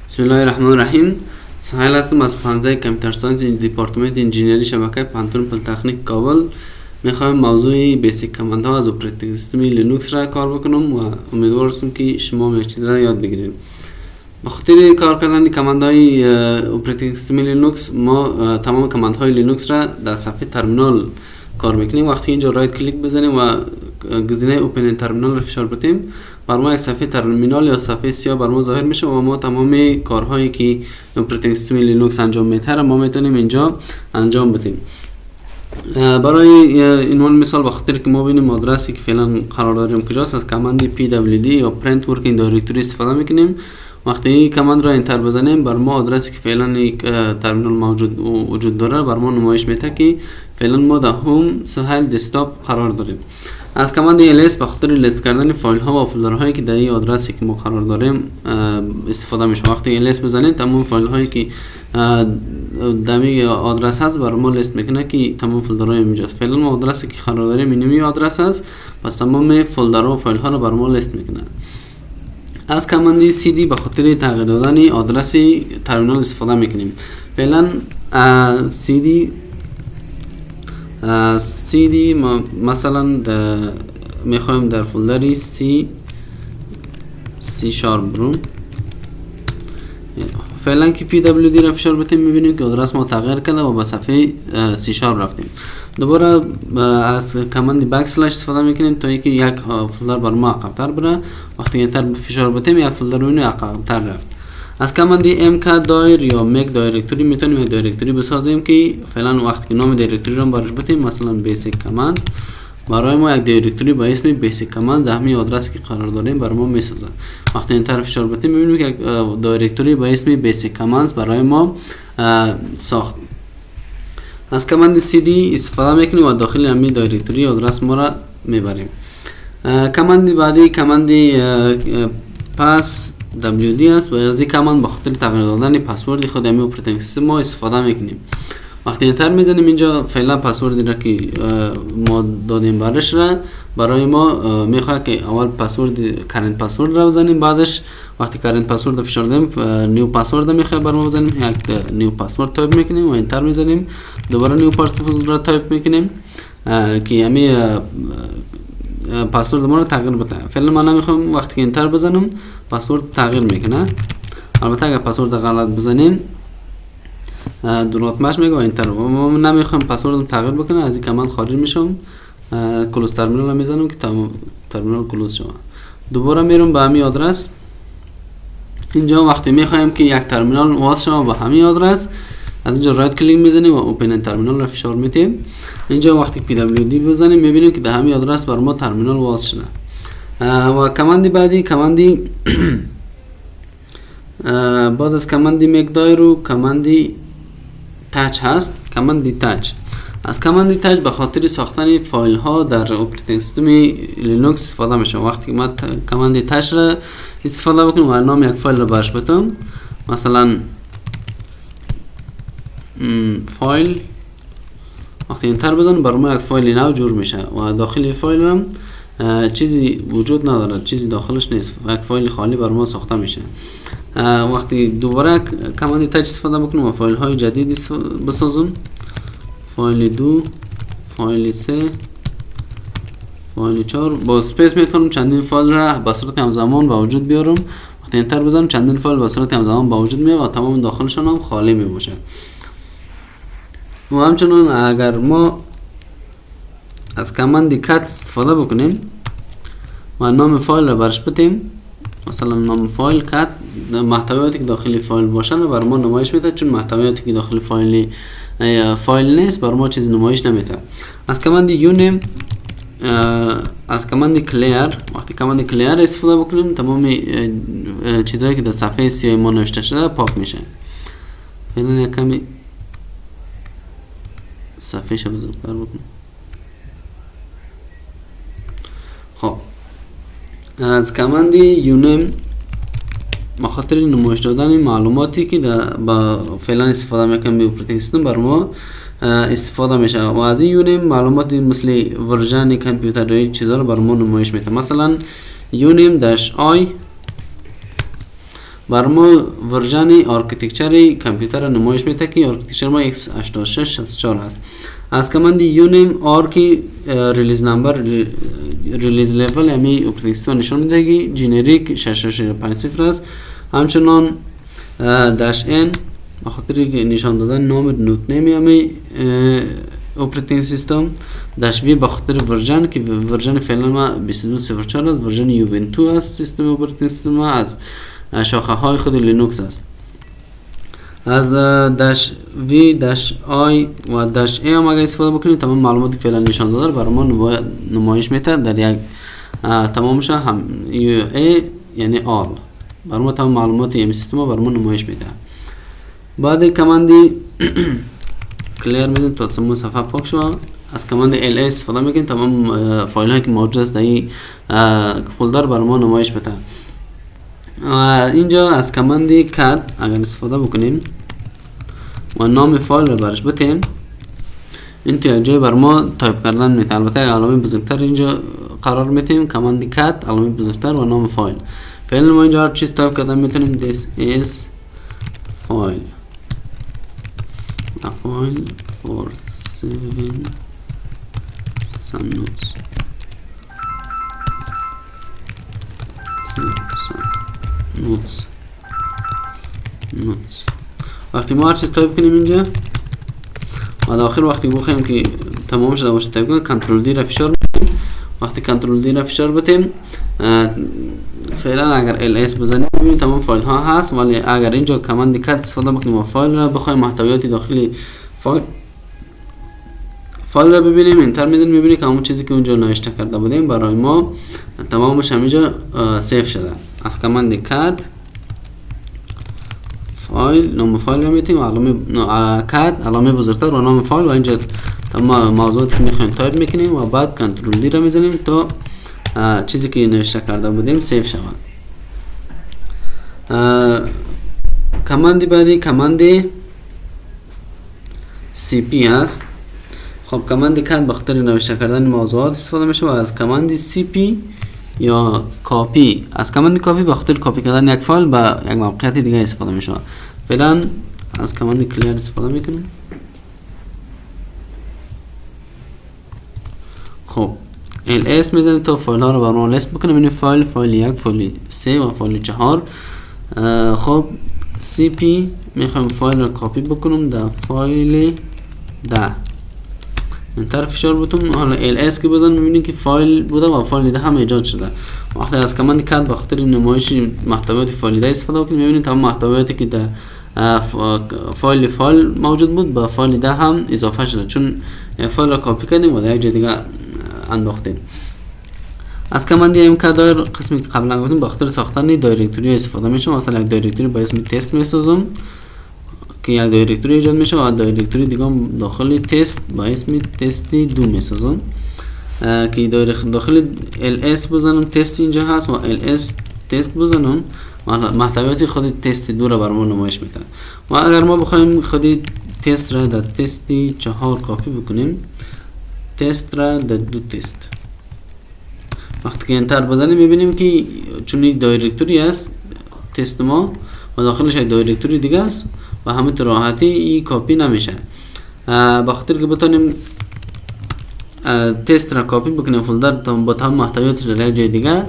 بسم الله الرحمن الرحیم. سهیل هستم از پانزه کامپیوتر ساینس دیپارتمنت انجینیری شبکه پانتون پلیتکنیک کابل. میخوایم موضوع بیسیک کامند ها از اپراتینگ سیستم لینوکس را کار بکنم و امیدوار هستم که شما یک چیز را یاد بگیرید. به خاطر کار کردن کامند های اپراتینگ سیستم لینوکس ما تمام کامند های لینوکس را در صفحه ترمینال کار میکنیم. وقتی اینجا رایت کلیک بزنیم و گزینه اوپن ترمینال رو فشار بدیم، بر ما یک صفحه ترمینال یا صفحه سیاه بر ما ظاهر میشه و ما تمام کارهایی که اپراتینگ سیستم لینوکس انجام میده ما میتونیم اینجا انجام بدیم. برای این مثال به خاطر که ما ببینیم آدرسی که فعلا قرار داریم کجاست، از کامند pwd یا print working directory استفاده میکنیم. وقتی این کامند را انتر بزنیم بر ما آدرسی که فعلا یک ترمینال وجود داره بر ما نمایش میده که فعلا ما در هوم سهیل دسکتاپ قرار داریم. از کامند ls به خاطر لیست کردن فایل ها و فولدرهایی که در این آدرسی که ما قرار داریم استفاده میشه. وقتی ls بزنید تمام فایل هایی که در این آدرس هست بر ما لیست میکنه که تمام فولدرهای اینجاست. فعلا ما آدرسی که قرار داریم اینمی آدرس هست، پس تمام فولدرها و فایل ها رو بر ما لیست میکنه. از کامند cd به خاطر تغییر دادن آدرس ترمینال استفاده میکنیم. فعلا cd مثلا میخوایم در فولدری C# برون. فعلا که pwd را فشار بدیم میبینیم که آدرس ما تغییر کرده و به صفحه C# رفتیم. دوباره از کامند بکسلش استفاده میکنیم تا اینکه یک فولدر بر ما عقب‌تر بره. وقتی انتر فشار بدیم یک فولدر رو عقب‌تر رفت. از کامند mk دایر یا make دایرکتوری میتونیم یک دایرکتوری بسازیم که فعلا وقتی که نام دایرکتوری رو برش بدیم مثلا بیسیک کامند، برای ما یک دایرکتوری با اسم بیسیک کامند همین آدرسی که قرار داریم برای ما میسازه. وقتی انتر فشار بدیم میبینیم که یک دایرکتوری با اسم بیسیک کامند برای ما ساخت. از کامند cd استفاده میکنیم و داخل همین دایرکتوری آدرس ما را میبریم. کامند بعدی کامند pass wd است و از این کامند به خاطر تغییر دادن پسورد خود همین اپراتینگ سیستم ما استفاده میکنیم. وقتی انتر میزنیم اینجا فعلا پسوردی را که ما دادیم برش را برای ما میخواد که اول پسورد کرنت پسورد را بزنیم، بعدش وقتی کرنت پسورد فشار دادیم نیو پسورد میخواد بر ما بزنیم، یک نیو پسورد تایپ میکنیم و انتر میزنیم. دوباره نیو پسورد را تایپ میکنیم که همین پسورد ما رو تغییر بده. فعلا من نمیخوام وقتی که انتر بزنم پسورد تغییر میکنه. البته اگر پسورد غلط بزنیم دونات مش میگه و انتر. ما نمیخوام پسورد تغییر بکنه، از این کامند خارج میشم، کلوز ترمینال میزنم که ترمینال کلوز شود. دوباره میرم به همین آدرس. اینجا وقتی میخوایم که یک ترمینال وصل شود با همین آدرس، از اینجا رایت کلیک میزنیم و اوپن ترمینال را فشار میدیم. اینجا وقتی pwd بزنیم میبینیم که در همین آدرس بر ما ترمینال وصل شده. و کامند بعدی کامند بعد از کامند make دایر و کامند touch هست. کامند touch از کامند touch به خاطر ساختن فایل ها در اپراتینگ سیستم لینوکس استفاده میشه. وقتی که ما کامند touch را استفاده بکنیم و نام یک فایل را برش بدم، مثلا فایل، وقتی انتر بزنم بر ما یک فایل نو جور میشه و داخل فایل هم چیزی وجود نداره، چیزی داخلش نیست، یک فایل خالی بر ما ساخته میشه. وقتی دوباره کامند تاچ استفاده بکنم و فایل های جدیدی بسازم، فایل 2 فایل 3 فایل 4، با سپیس میتونم چندین فایل را به صورت همزمان به وجود بیارم. وقتی انتر بزنم چندین فایل به صورت همزمان به وجود میاد و تمام داخلشون هم خالی میباشه. و همچنان اگر ما از کامند کات استفاده بکنیم و نام فایل را برش بدیم، مثلا نام فایل کات، محتویاتی که داخل فایل باشن بر ما نمایش میده، چون محتویاتی که داخل فایل نیست بر ما چیزی نمایش نمیده. از کامند uname از کامند clear، وقتی کامند clear استفاده بکنیم تمام چیزهایی که در صفحه سیاه ما نوشته شده پاک میشه. فعلا یک کمی صفحه شو بزرگتر بکنیم. خب از کامند uname به خاطر نمایش دادن معلوماتی که با فعلا استفاده میکنیم به اپراتینگ سیستم بر ما استفاده میشه و از این uname معلوماتی مثل ورژن کامپیوتر چیزا رو بر ما نمایش میده. مثلا uname-i بر ما ورژن آرکیتکچر کامپیوتر نمایش میده که آرکیتکچر ما x86 است. از کماند uname آرکی ریلیز نمبر ریلیز لیول یعنی اپراتینگ سیستم نشان میده که جنریک 6650 است. همچنان داش n بخاطر نشان دادن نام نوت نیم یعنی اپراتینگ سیستم. داش v بخاطر ورژن که ورژن فعلا ما 2204 است، ورژن یوونتو است. سیستم اپراتینگ سیستم ما از شاخه های خود لینوکس است. از داش v داش i و داش a هم اگر استفاده بکنیم تمام معلومات فعلا نشان داده برای ما نمایش میده در یک تمامش هم a یعنی all برای ما تمام معلومات این سیستم برای ما نمایش میده. بعد کماندی کلیر میدیم تا تمام صفحه پاک شود. از کماند ls استفاده میکنیم تمام فایل هایی که موجود است در این فولدر برای ما نمایش بده. اینجا از کماند cat اگر استفاده بکنیم و نام فایل رو برش بتیم این تو یک جای بر ما تایپ کردن میده. البته علامه بزرگتر اینجا قرار میتیم کماند cat علامه بزرگتر و نام فایل. فعلا ما اینجا هر چیز تایپ کردن میتونیم this is file a file for 7 some notes. وقتی ما هر چیز تایپ کنیم اینجا و آخر وقتی بخوایم که تمام شده باشه تایپ کنیم کنترل دی را فشار بدیم. وقتی کنترل دی را فشار بدیم فعلا اگر ls بزنیم ببینید تمام فایل ها هست، ولی اگر اینجا کماند کات استفاده بکنیم و فایل را بخوایم محتویات داخلی فایل را ببینیم انتر میزنیم میبینید که همون چیزی که اونجا نوشته کرده بودیم برای ما تمامش همینجا سیف شده. از کماند کات فایل نام فایل رو میتیم علامه کات علامه بزرگتر و نام فایل و اینجا تمام موضوعاتی که میخوایم تایپ میکنیم و بعد کنترل دی رو میزنیم تا چیزی که نوشته کرده بودیم سیف شود. کماند بعدی کماند cp هست. خب کماند کات بخاطر نوشته کردن موضوعات استفاده میشه و از کماند cp یا کاپی از کماند کاپی بخاطر کاپی کردن یک فایل به یک موقعیت دیگه استفاده میشه. فعلا از کماند کلیر استفاده میکنیم. خب ls میزنید تا فایل ها رو برام لیست بکنم. این فایل 1 فایل 3 و فایل 4. خب cp میخوام فایل رو کاپی بکنم در فایل 10 انتر فشار بتون. حالا ls که بزن میبینید که فایل بوده و فایل 10 هم ایجاد شده. وقتی از کماند کات به خاطر نمایش محتویات فایل 10 استفاده کنیم میبینید تمام محتویاتی که در فایل موجود بود با فایل 10 هم اضافه شده چون فایل را کپی کردیم و در یک جای دیگه انداختیم. از کماند mk دایر قسمی که قبلا گفتیم به خاطر ساختن دایرکتوری استفاده میشه. مثلا یک دایرکتوری با اسم تست میسازم که یک دایرکتوری ایجاد میشه و دایرکتوری دیگه داخل تست با اسم تست 2 میسازم که داخل ls بزنم تست اینجا هست و ls تست بزنم محتویات خود تست 2 را برام نمایش میده. و اگر ما بخوایم خود تست را در تست 4 کپی بکنیم تست را در 2 تست وقتی که انتر بزنیم میبینیم که چون این دایرکتوری است تست ما و داخلش یک دایرکتوری دیگه است و همین راحتی این کپی نمیشه. بخاطر که بتونیم تست را کپی بکنیم فولدر با تمام محتویاتش در یک جای دیگه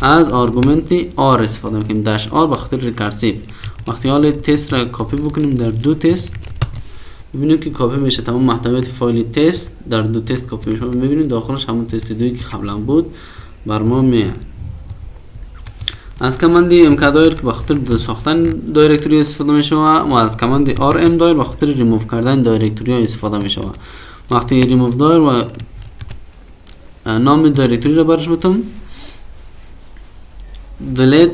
از آرگومنت r استفاده میکنیم داش r بخاطر ریکارسیو. وقتی حال تست را کپی بکنیم در 2 تست میبینیم که کپی میشه تمام محتویات فایل تست در 2 تست کپی میشه. میبینیم داخلش همون تست 2 که قبلا بود بر ما میاد. از کماند mk دایر که بخاطر ساختن دایرکتوری استفاده میشه و از کماند rm دایر بخاطر ریموو کردن دایرکتوری استفاده میشه. وقتی ریموو دایر و نام دایرکتوری را برش بتم دلیت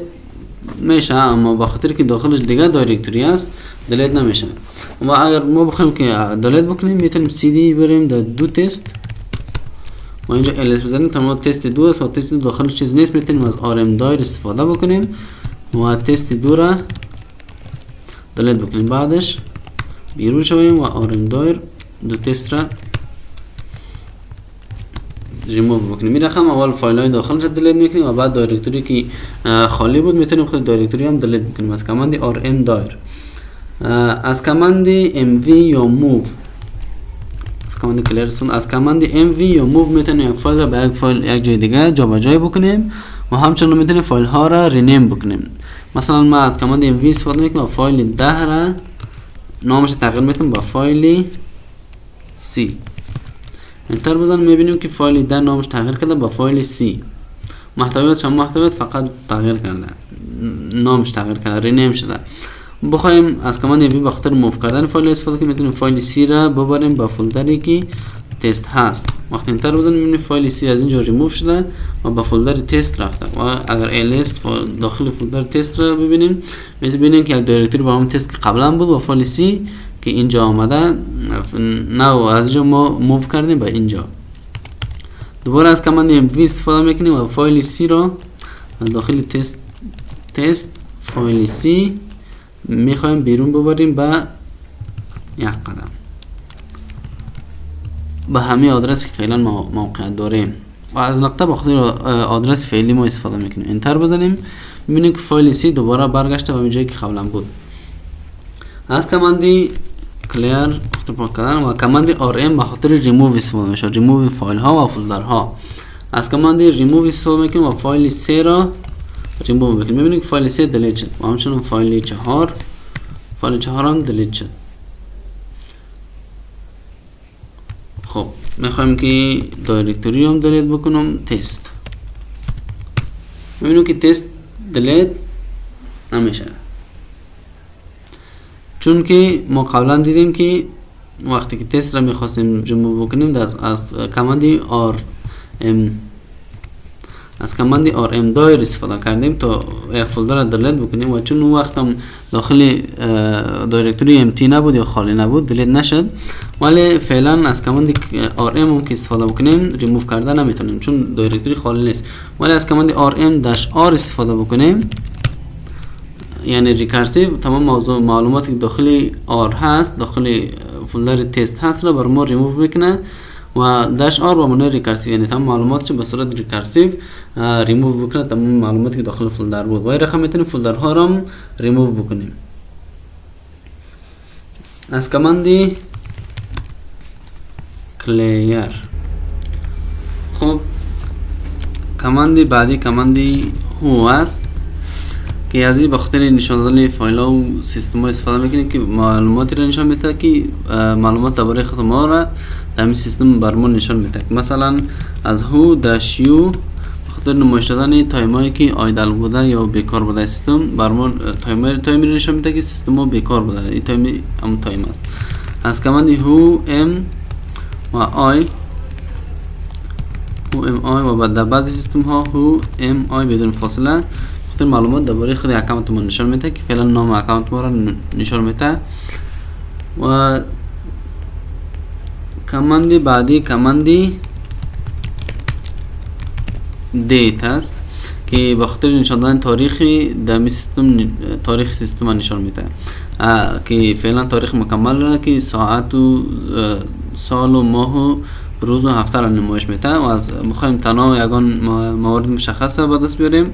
میشه اما بخاطر که داخلش دیگه دایرکتوری است دلیت نمیشه. و اگر ما بخوایم که دلیت بکنیم میتونیم cd بریم در 2 تست و اینجا ls بزنیم تمام تست 2 است و تست 2 داخلش چیز نیست میتونیم از rm دایر استفاده بکنیم و تست 2 را دلیت بکنیم. بعدش بیرون شویم و rm دایر 2 تست را ریموو بکنیم. این رقم اول فایل های داخلش دلیت میکنیم و بعد دایرکتوری که خالی بود میتونیم خود دایرکتوری هم دلیت بکنیم از کماند rm دایر. از کماند mv یا move، از کماند کلیر از کماند mv یا move میتونیم یک فایل را به یک فایل یک جای دیگه جابجایی بکنیم و همچنین میتونیم فایل ها را رینیم بکنیم. مثلا ما از کماند mv استفاده میکنیم و فایل 10 را نامش تغییر میتونیم با فایل c. انتر بزنیم میبینیم که فایل 10 نامش تغییر کرده با فایل c. محتویاتش هم محتویات فقط تغییر کرده، نامش تغییر کرده، رینیم شده. بخوایم از کماند mv بخاطر موو کردن فایل استفاده کنیم میتونیم فایل c را ببریم با فولدری که تست هست. وقتی انتر بزنیم میبینیم فایل c از اینجا ریموو شده و با فولدر تست رفته و اگر ls داخل فولدر تست را ببینیم میبینیم که یک دایرکتوری با همون تست که قبلا بود و فایل c که اینجا آمده نو از اینجا ما موو کردیم به اینجا. دوباره از کماند mv استفاده میکنیم و فایل c را از داخل تست فایل c میخوایم بیرون ببریم به یک قدم به همه آدرسی که فعلا ما موقعیت داریم و از نقطه به خاطر آدرس فعلی ما استفاده میکنیم. انتر بزنیم میبینیم که فایل c دوباره برگشته به همین جایی که قبلا بود. از کماند کلیر پاک کردن و کماند rm به خاطر ریموو استفاده میشه، ریموو فایل ها و فولدر ها. از کماند ریموو استفاده میکنیم و فایل c را ریموو میکنیم. میبینیم که فایل c دلیت شد و همچنین فایل 4 هم دلیت شد. خب میخوایم که دایرکتوری هم دلیت بکنم تست. میبینیم که تست دلیت نمیشه چون که ما قبلا دیدیم که وقتی که تست را میخواستیم ریموو کنیم از کماند rm دایر استفاده کردیم تا یک فولدر را دلیت بکنیم و چون اون وقت هم داخل دایرکتوری امتی نبود یا خالی نبود دلیت نشد، ولی فعلا از کماند rm هم که استفاده بکنیم ریموو کرده نمیتونیم چون دایرکتوری خالی نیست. ولی از کماند rm-r استفاده بکنیم یعنی ریکارسیو تمام موضوع معلوماتی که داخل r هست داخل فولدر تست هست را بر ما ریموو میکنه و داش r با معنی ریکارسیو یعنی تمام معلوماتش به صورت ریکارسیو ریموو بکنه تمام معلوماتی که داخل فولدر بود و این رقم میتونیم فولدر ها را هم ریموو بکنیم. از کماند کلیر. خب کماند بعدی کماند هو است که از این بخاطر نشان دادن فایل ها و سیستم ها استفاده میکنیم که معلوماتی را نشان میده که معلومات درباره خود ما را در این سیستم برمون نشان میده. مثلا از هو داش یو بخاطر نمایش دادن تایم هایی که آیدل بوده یا بیکار بوده سیستم برمون تایم نشان میده که سیستم ها بیکار بوده، این تایم همون تایم است. از کماند هو ام و آی و بعد در بعضی سیستم ها هو ام آی بدون فاصله معلومات درباره خود اکانت ما نشان میده که فعلا نام اکانت ما را نشان میده. و کماند بعدی کماند دیت است که به خاطر نشان دادن تاریخ در سیستم تاریخ سیستم نشان میده که فعلا تاریخ مکمل را که ساعت و سال و ماه و روز و هفته را نمایش میده و از میخوایم تنها یگان موارد مشخص به دست بیاریم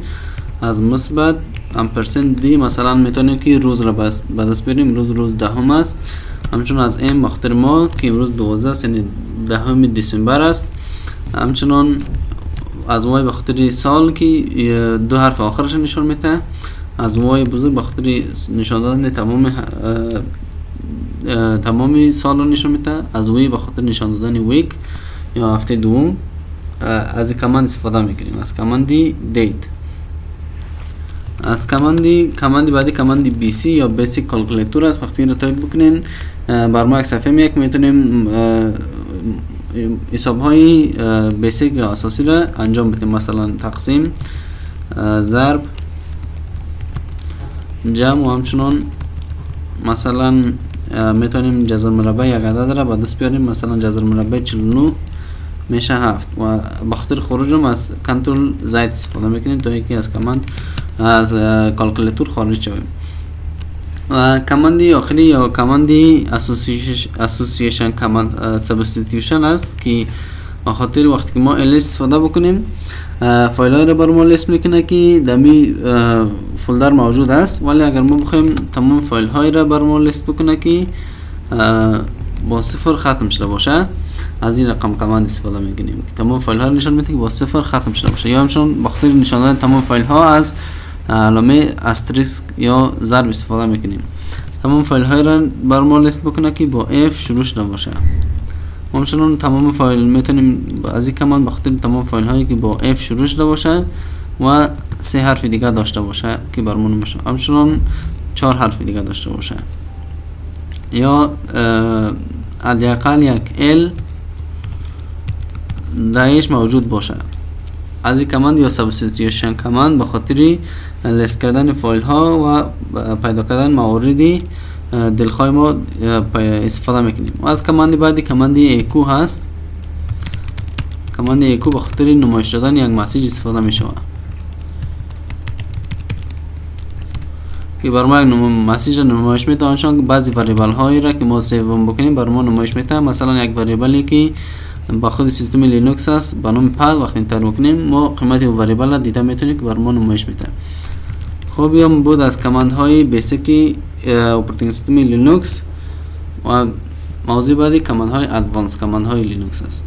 از مثبت امپرسنت دی مثلا میتونیم که روز را به دست بیاریم. روز دهم است. همچنین از ام بخاطر ما که امروز 12 است یعنی 10 دسامبر است. همچنین از وای بخاطر سال که 2 حرف آخرش نشان میده. از وای بزرگ بخاطر نشان دادن تمام سال را نشان میده. از وی بخاطر نشان دادن ویک یا هفته دوم. از کماند استفاده میکنیم از کماند دیت. از کماند بعدی کماند BC یا بیسیک کالکولیتور است. وقتی رو تایپ بکنین بر ما یک صفحه میتونیم حساب های بیسیک یا اساسی را انجام بدیم، مثلا تقسیم، ضرب، جمع و همچنان مثلا میتونیم جذر مربع یک عدد را به دست بیاریم، مثلا جذر مربع 49 میشه 7 و بخاطر خروج هم از کنترل زائد استفاده میکنیم تا اینکه از کماند از کالکولیتور خارج شویم. کماند آخری یا کماند اسوسییشن کماند سابستیتیوشن است که خاطر وقتی که ما ls استفاده بکنیم فایل های را بر ما لیست میکنه که دمی فولدر موجود است، ولی اگر ما بخوایم تمام فایل های را بر ما لیست بکنه که با 0 ختم شده باشه، از این رقم کماند استفاده میکنیم که تمام فایل ها نشان میده که با 0 ختم شده باشه، یا همچنان بخاطر نشان دادن تمام فایل ها از علامه استریسک یا ضرب استفاده میکنیم. تمام فایل های را بر ما لیست بکنه که با f شروع شده باشه. همچنان تمام فایل میتونیم از این کمان بخاطر تمام فایل هایی که با f شروع شده باشه و 3 حرف دیگه داشته باشه که برمون باشه، همچنان 4 حرف دیگه داشته باشه، یا حداقل یک l دایش موجود باشه. از این کماند یا سابستیتیوشن کماند به خاطر لیست کردن فایل ها و پیدا کردن مواردی دلخواه ما استفاده میکنیم. و از کماند بعدی کماند اکو هست. کماند اکو به خاطر نمایش دادن یک مسیج استفاده میشه که بر ما یک مسیج نمایش میده، آنچنان بعضی وریبل هایی را که ما سیو بکنیم بر ما نمایش میده. مثلا یک وریبلی که با خود سیستم لینوکس است به نام پد وقتی انتر بکنیم ما قیمت اون وریبل را دیده میتونیم که بر ما نمایش میده. خب بیام بود از کماند های بیسیک اپراتینگ سیستم لینوکس و موضوع بعدی کماند های ادوانس، کماند های لینوکس است.